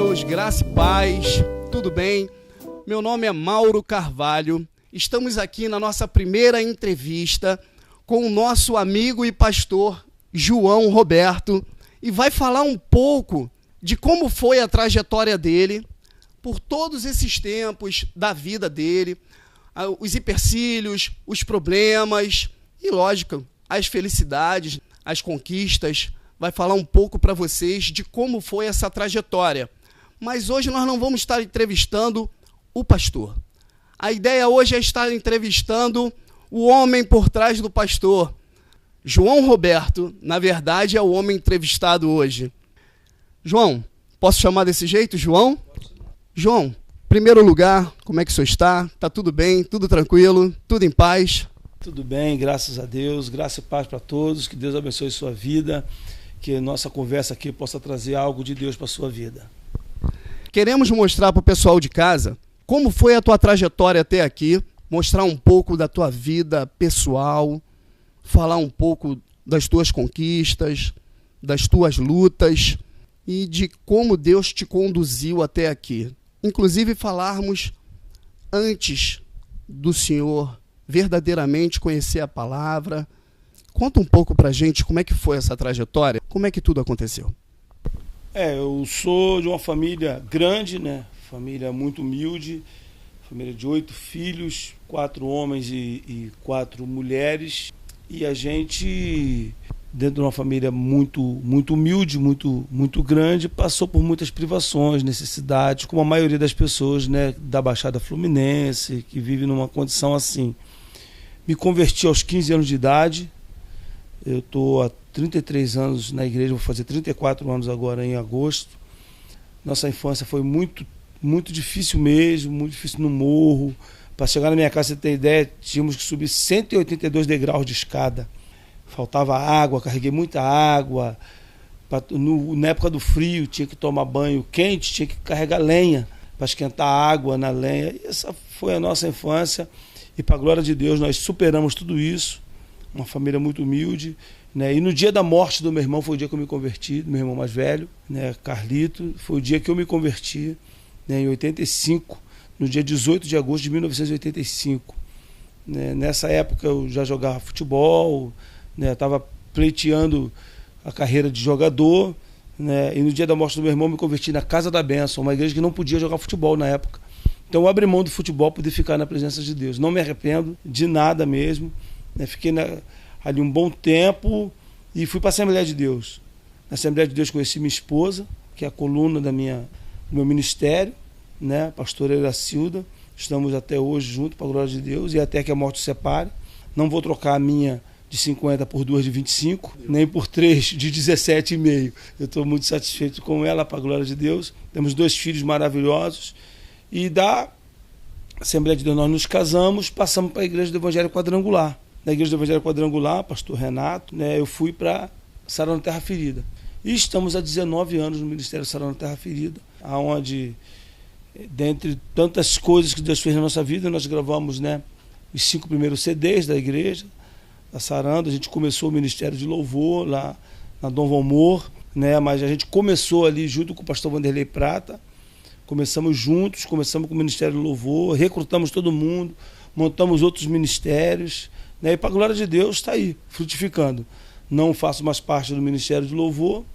irmãos, graça e paz, tudo bem? Meu nome é Mauro Carvalho, estamos aqui na nossa primeira entrevista com o nosso amigo e pastor João Roberto e vai falar um pouco de como foi a trajetória dele por todos esses tempos da vida dele, os empecilhos, os problemas e, lógico, as felicidades, as conquistas. Vai falar um pouco para vocês de como foi essa trajetória. Mas hoje nós não vamos estar entrevistando o pastor. A ideia hoje é estar entrevistando o homem por trás do pastor. João Roberto, na verdade, é o homem entrevistado hoje. João, posso chamar desse jeito, João? João, em primeiro lugar, como é que o senhor está? Está tudo bem? Tudo tranquilo? Tudo em paz? Tudo bem, graças a Deus. Graça e paz para todos. Que Deus abençoe sua vida. Que nossa conversa aqui possa trazer algo de Deus para a sua vida. Queremos mostrar para o pessoal de casa como foi a tua trajetória até aqui, mostrar um pouco da tua vida pessoal, falar um pouco das tuas conquistas, das tuas lutas e de como Deus te conduziu até aqui. Inclusive falarmos antes do Senhor verdadeiramente conhecer a palavra. Conta um pouco pra gente como é que foi essa trajetória, como é que tudo aconteceu. Eu sou de uma família grande, né? Família muito humilde, família de 8 filhos, 4 homens e 4 mulheres. E a gente, dentro de uma família muito humilde, muito grande, passou por muitas privações, necessidades, como a maioria das pessoas, né, da Baixada Fluminense, que vive numa condição assim. Me converti aos 15 anos de idade. Eu estou há 33 anos na igreja, vou fazer 34 anos agora em agosto. Nossa infância foi muito difícil mesmo, muito difícil no morro. Para chegar na minha casa, você ter ideia, tínhamos que subir 182 degraus de escada. Faltava água, carreguei muita água. Na época do frio, tinha que tomar banho quente, tinha que carregar lenha para esquentar a água na lenha. E essa foi a nossa infância. E para a glória de Deus, nós superamos tudo isso. Uma família muito humilde, né? E no dia da morte do meu irmão foi o dia que eu me converti, do meu irmão mais velho, né? Carlito, foi o dia que eu me converti, né? Em 85, no dia 18 de agosto de 1985. Né? Nessa época eu já jogava futebol, né? Estava pleiteando a carreira de jogador, né? E no dia da morte do meu irmão eu me converti na Casa da Bênção, uma igreja que não podia jogar futebol na época. Então eu abri mão do futebol para poder ficar na presença de Deus. Não me arrependo de nada mesmo. Fiquei ali um bom tempo e fui para a Assembleia de Deus. Na Assembleia de Deus conheci minha esposa, que é a coluna do meu ministério, né? A pastora Iracilda. Estamos até hoje juntos, para a glória de Deus, e até que a morte os separe. Não vou trocar a minha de 50 por 2 de 25, nem por 3 de 17,5. Eu estou muito satisfeito com ela, para a glória de Deus. Temos 2 filhos maravilhosos. E da Assembleia de Deus nós nos casamos, passamos para a Igreja do Evangelho Quadrangular. Na Igreja do Evangelho Quadrangular, pastor Renato, né, eu fui para Sarando Terra Ferida. E estamos há 19 anos no Ministério Sarando Terra Ferida, onde, dentre tantas coisas que Deus fez na nossa vida, nós gravamos, né, os 5 primeiros CDs da igreja, da Sarando. A gente começou o Ministério de Louvor lá na Dom Valmor, né, mas a gente começou ali junto com o pastor Vanderlei Prata. Começamos juntos, começamos com o Ministério do Louvor, recrutamos todo mundo, montamos outros ministérios, né? E para a glória de Deus está aí, frutificando. Não faço mais parte do Ministério de Louvor,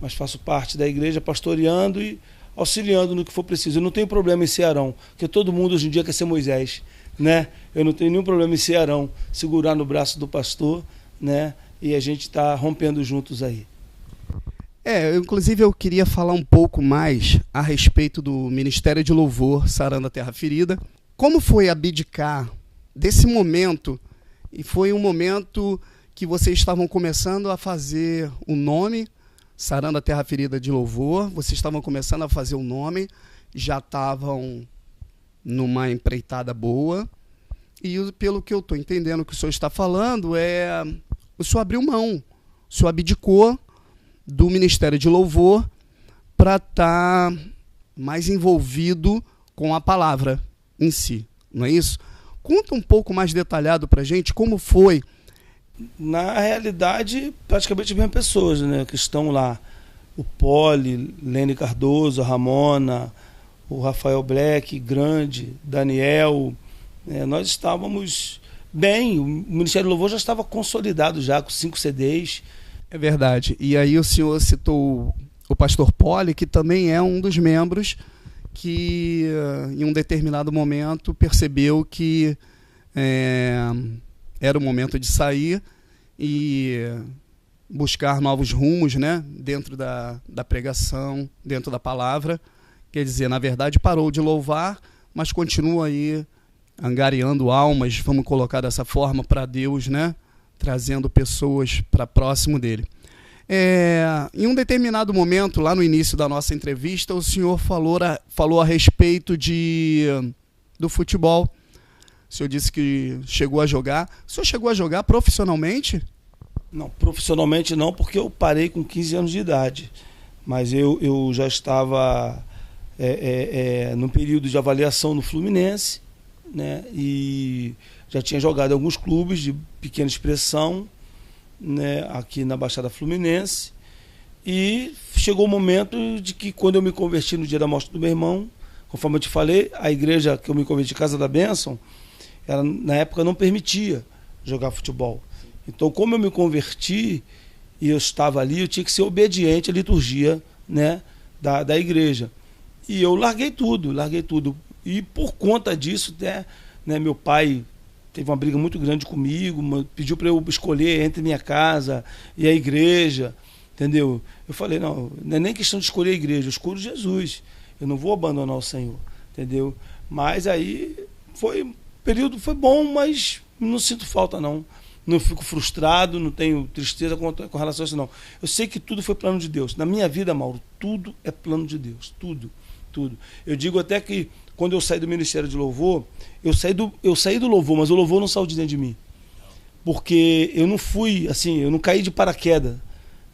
mas faço parte da igreja pastoreando e auxiliando no que for preciso. Eu não tenho problema em ser Arão, porque todo mundo hoje em dia quer ser Moisés, né? Eu não tenho nenhum problema em ser Arão, segurar no braço do pastor, né? E a gente está rompendo juntos aí. Inclusive eu queria falar um pouco mais a respeito do Ministério de Louvor Sarando a Terra Ferida. Como foi abdicar desse momento? E foi um momento que vocês estavam começando a fazer o nome, Sarando a Terra Ferida de Louvor, vocês estavam começando a fazer o nome, já estavam numa empreitada boa, e pelo que eu estou entendendo que o senhor está falando, o senhor abriu mão, o senhor abdicou do Ministério de Louvor para estar mais envolvido com a palavra em si, não é isso? Conta um pouco mais detalhado para a gente como foi. Na realidade, praticamente as mesmas pessoas, né, que estão lá. o Poli, Lene Cardoso, a Ramona, o Rafael Black, Grande, Daniel, nós estávamos bem, o Ministério do Louvor já estava consolidado já com 5 CDs. É verdade. E aí o senhor citou o pastor Poli, que também é um dos membros que em um determinado momento percebeu que era o momento de sair e buscar novos rumos, né, dentro da pregação, dentro da palavra. Quer dizer, na verdade parou de louvar, mas continua aí angariando almas, vamos colocar dessa forma, para Deus, né, trazendo pessoas para próximo dele. Em um determinado momento, lá no início da nossa entrevista, o senhor falou a respeito do futebol. O senhor disse que chegou a jogar. O senhor chegou a jogar profissionalmente? Não, profissionalmente não, porque eu parei com 15 anos de idade. Mas eu já estava num período de avaliação no Fluminense, né, e já tinha jogado em alguns clubes de pequena expressão, né, aqui na Baixada Fluminense. E chegou o momento de que, quando eu me converti no dia da morte do meu irmão, conforme eu te falei, a igreja que eu me converti, Casa da Bênção, ela na época não permitia jogar futebol. Então, como eu me converti e eu estava ali, eu tinha que ser obediente à liturgia, né, da igreja. E eu larguei tudo. E por conta disso, né, meu pai teve uma briga muito grande comigo, pediu para eu escolher entre minha casa e a igreja, entendeu? Eu falei, não é nem questão de escolher a igreja, eu escolho Jesus. Eu não vou abandonar o Senhor, entendeu? Mas aí o período foi bom, mas não sinto falta, não. Não fico frustrado, não tenho tristeza com relação a isso, não. Eu sei que tudo foi plano de Deus. Na minha vida, Mauro, tudo é plano de Deus. Tudo. Eu digo até que, quando eu saí do Ministério de Louvor, eu saí do louvor, mas o louvor não saiu de dentro de mim. Porque eu não fui, assim, eu não caí de paraquedas,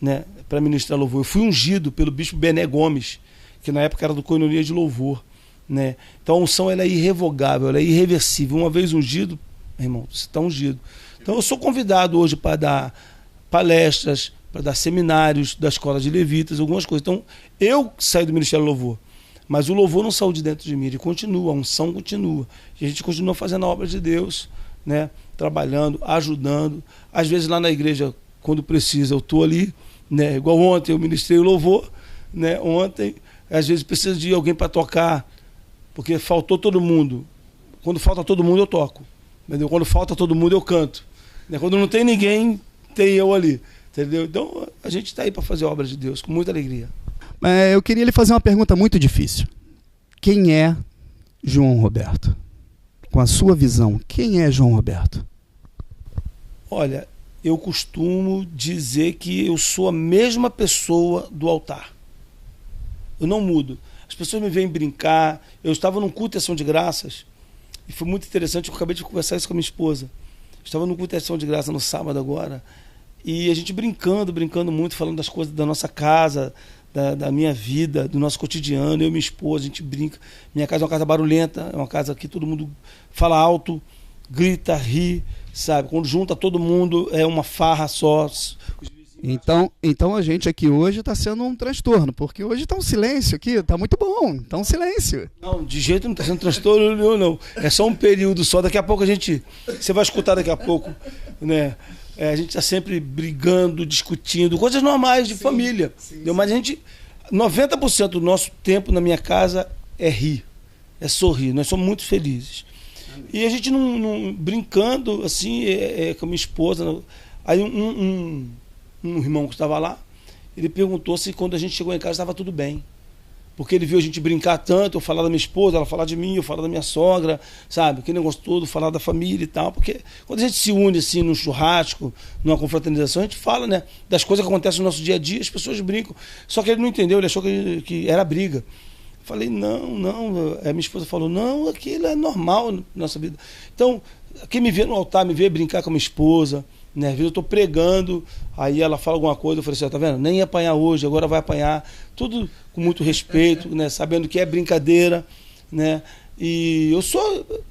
né, para ministrar louvor. Eu fui ungido pelo bispo Bené Gomes, que na época era do Coinonia de Louvor, né? Então a unção, ela é irrevogável, ela é irreversível. Uma vez ungido, irmão, você está ungido. Então eu sou convidado hoje para dar palestras, para dar seminários da Escola de Levitas, algumas coisas. Então eu saí do Ministério do Louvor, mas o louvor não saiu de dentro de mim, ele continua, a unção continua. E a gente continua fazendo a obra de Deus, né? Trabalhando, ajudando. Às vezes lá na igreja, quando precisa, eu estou ali, né? Igual ontem eu ministrei o louvor, né? Ontem, às vezes precisa de alguém para tocar, porque faltou todo mundo. Quando falta todo mundo, eu toco. Entendeu? Quando falta todo mundo, eu canto. Quando não tem ninguém, tem eu ali. Entendeu? Então, a gente está aí para fazer a obra de Deus, com muita alegria. Eu queria lhe fazer uma pergunta muito difícil. Quem é João Roberto? Com a sua visão, quem é João Roberto? Olha, eu costumo dizer que eu sou a mesma pessoa do altar. Eu não mudo. As pessoas me veem brincar. Eu estava num culto de ação de graças, e foi muito interessante, eu acabei de conversar isso com a minha esposa. Estava no culto de ação de graça no sábado agora, e a gente brincando muito, falando das coisas da nossa casa, da minha vida, do nosso cotidiano. Eu e minha esposa, a gente brinca. Minha casa é uma casa barulhenta, é uma casa que todo mundo fala alto, grita, ri, sabe? Quando junta todo mundo, é uma farra só. Então a gente aqui hoje está sendo um transtorno, porque hoje está um silêncio aqui, está muito bom, está um silêncio. Não, de jeito não está sendo transtorno, não. É só um período só. Daqui a pouco você vai escutar daqui a pouco, né? A gente está sempre brigando, discutindo, coisas normais de família. Sim. Mas a gente, 90% do nosso tempo na minha casa é rir, é sorrir. Nós somos muito felizes. Amém. E a gente não brincando assim, com a minha esposa. Aí um irmão que estava lá, ele perguntou se quando a gente chegou em casa estava tudo bem. Porque ele viu a gente brincar tanto, eu falar da minha esposa, ela falar de mim, eu falar da minha sogra, sabe? Aquele negócio todo, falar da família e tal. Porque quando a gente se une assim num churrasco, numa confraternização, a gente fala, né, das coisas que acontecem no nosso dia a dia, as pessoas brincam. Só que ele não entendeu, ele achou que era briga. Eu falei, não. A minha esposa falou, não, aquilo é normal na nossa vida. Então, quem me vê no altar, me vê brincar com a minha esposa, né? Às vezes eu estou pregando, aí ela fala alguma coisa, eu falei assim, tá vendo? Nem ia apanhar hoje, agora vai apanhar. Tudo com muito respeito, né? Sabendo que é brincadeira, né? E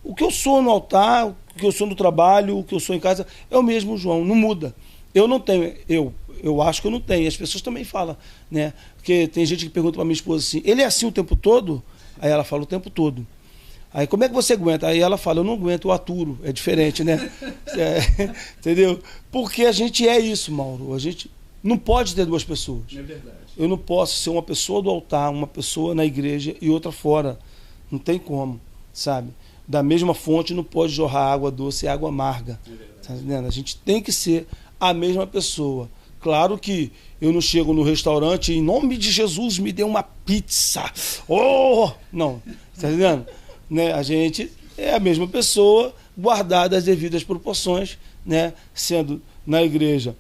o que eu sou no altar, o que eu sou no trabalho, o que eu sou em casa, é o mesmo João, não muda. Eu não tenho, eu acho que eu não tenho. As pessoas também falam, né? Porque tem gente que pergunta para minha esposa assim, ele é assim o tempo todo? Aí ela fala o tempo todo. Aí, como é que você aguenta? Aí ela fala, eu não aguento, eu aturo. É diferente, né? Entendeu? Porque a gente é isso, Mauro. A gente não pode ter duas pessoas. É verdade. Eu não posso ser uma pessoa do altar, uma pessoa na igreja e outra fora. Não tem como, sabe? Da mesma fonte não pode jorrar água doce e água amarga. Tá entendendo? A gente tem que ser a mesma pessoa. Claro que eu não chego no restaurante, em nome de Jesus, me dê uma pizza. Oh! Não, tá entendendo? Né? A gente é a mesma pessoa, guardada as devidas proporções, né? Sendo na igreja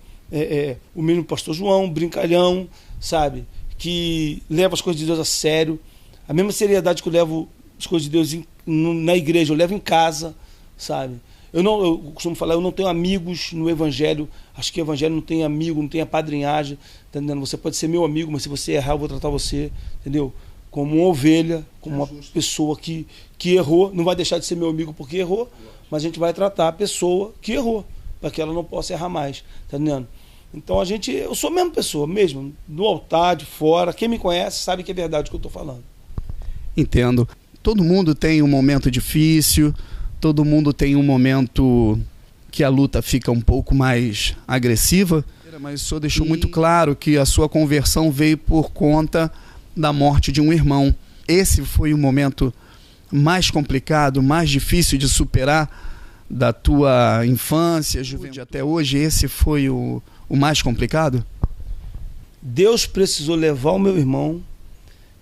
o mesmo pastor João, brincalhão, sabe? Que leva as coisas de Deus a sério. A mesma seriedade que eu levo as coisas de Deus na igreja, eu levo em casa, sabe? Eu costumo falar, eu não tenho amigos no evangelho. Acho que o evangelho não tem amigo, não tem apadrinhagem, tá entendendo? Você pode ser meu amigo, mas se você errar, eu vou tratar você, entendeu? Como uma ovelha, como uma pessoa que errou. Não vai deixar de ser meu amigo porque errou, mas a gente vai tratar a pessoa que errou, para que ela não possa errar mais, tá entendendo? Então eu sou a mesma pessoa, mesmo, do altar, de fora. Quem me conhece sabe que é verdade o que eu estou falando. Entendo. Todo mundo tem um momento difícil, todo mundo tem um momento que a luta fica um pouco mais agressiva, mas o senhor deixou muito claro que a sua conversão veio por conta da morte de um irmão. Esse foi o momento mais complicado, mais difícil de superar da tua infância, juventude até hoje? Esse foi o mais complicado? Deus precisou levar o meu irmão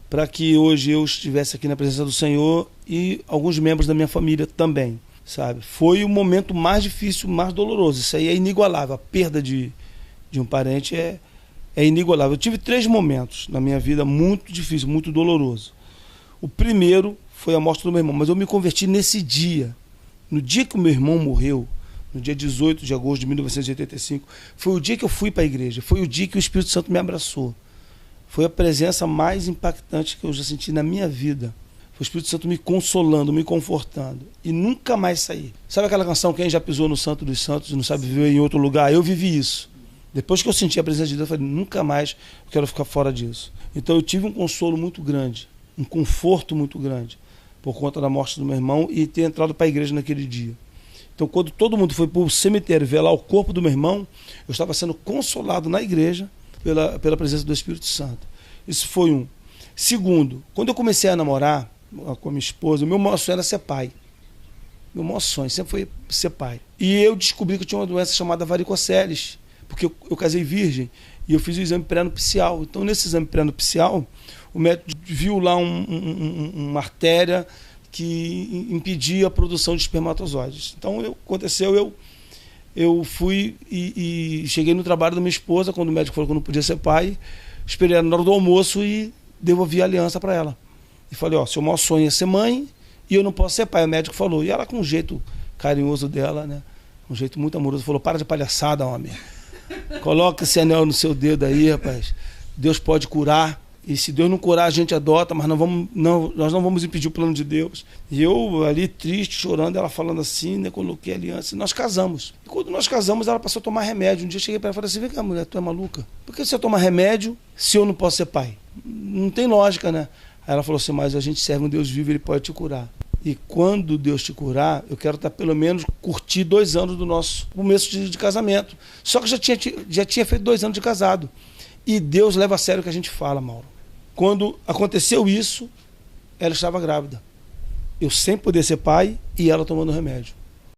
para que hoje eu estivesse aqui na presença do Senhor e alguns membros da minha família também, sabe? Foi o momento mais difícil, mais doloroso. Isso aí é inigualável. A perda de um parente é inigualável. Eu tive 3 momentos na minha vida muito difíceis, muito doloroso. O primeiro foi a morte do meu irmão, mas eu me converti nesse dia. No dia que o meu irmão morreu, no dia 18 de agosto de 1985, foi o dia que eu fui para a igreja, foi o dia que o Espírito Santo me abraçou. Foi a presença mais impactante que eu já senti na minha vida. Foi o Espírito Santo me consolando, me confortando. E nunca mais saí. Sabe aquela canção, quem já pisou no Santo dos Santos e não sabe viver em outro lugar? Eu vivi isso. Depois que eu senti a presença de Deus, eu falei, nunca mais eu quero ficar fora disso. Então eu tive um consolo muito grande, um conforto muito grande, por conta da morte do meu irmão e ter entrado para a igreja naquele dia. Então quando todo mundo foi para o cemitério velar o corpo do meu irmão, eu estava sendo consolado na igreja pela presença do Espírito Santo. Isso foi um. Segundo, quando eu comecei a namorar com a minha esposa, o meu maior sonho era ser pai. Meu maior sonho sempre foi ser pai. E eu descobri que eu tinha uma doença chamada varicoceles, porque eu casei virgem e eu fiz o exame pré-nupcial. Então, nesse exame pré-nupcial, o médico viu lá uma artéria que impedia a produção de espermatozoides. Então, aconteceu, eu fui e cheguei no trabalho da minha esposa, quando o médico falou que eu não podia ser pai, esperei na hora do almoço e devolvi a aliança para ela. E falei, seu maior sonho é ser mãe e eu não posso ser pai. O médico falou. E ela, com um jeito carinhoso dela, né, um jeito muito amoroso, falou, para de palhaçada, homem. Coloca esse anel no seu dedo aí, rapaz. Deus pode curar. E se Deus não curar, a gente adota, mas nós não vamos impedir o plano de Deus. E eu ali triste, chorando, ela falando assim, né, coloquei a aliança. E nós casamos. E quando nós casamos, ela passou a tomar remédio. Um dia eu cheguei para ela e falei assim, vem cá, mulher, tu é maluca? Por que você toma remédio se eu não posso ser pai? Não tem lógica, né? Aí ela falou assim, mas a gente serve um Deus vivo, ele pode te curar. E quando Deus te curar, eu quero estar pelo menos curtir 2 anos do nosso começo de casamento. Só que já tinha feito 2 anos de casado. E Deus leva a sério o que a gente fala, Mauro. Quando aconteceu isso, ela estava grávida. Eu sem poder ser pai e ela tomando remédio.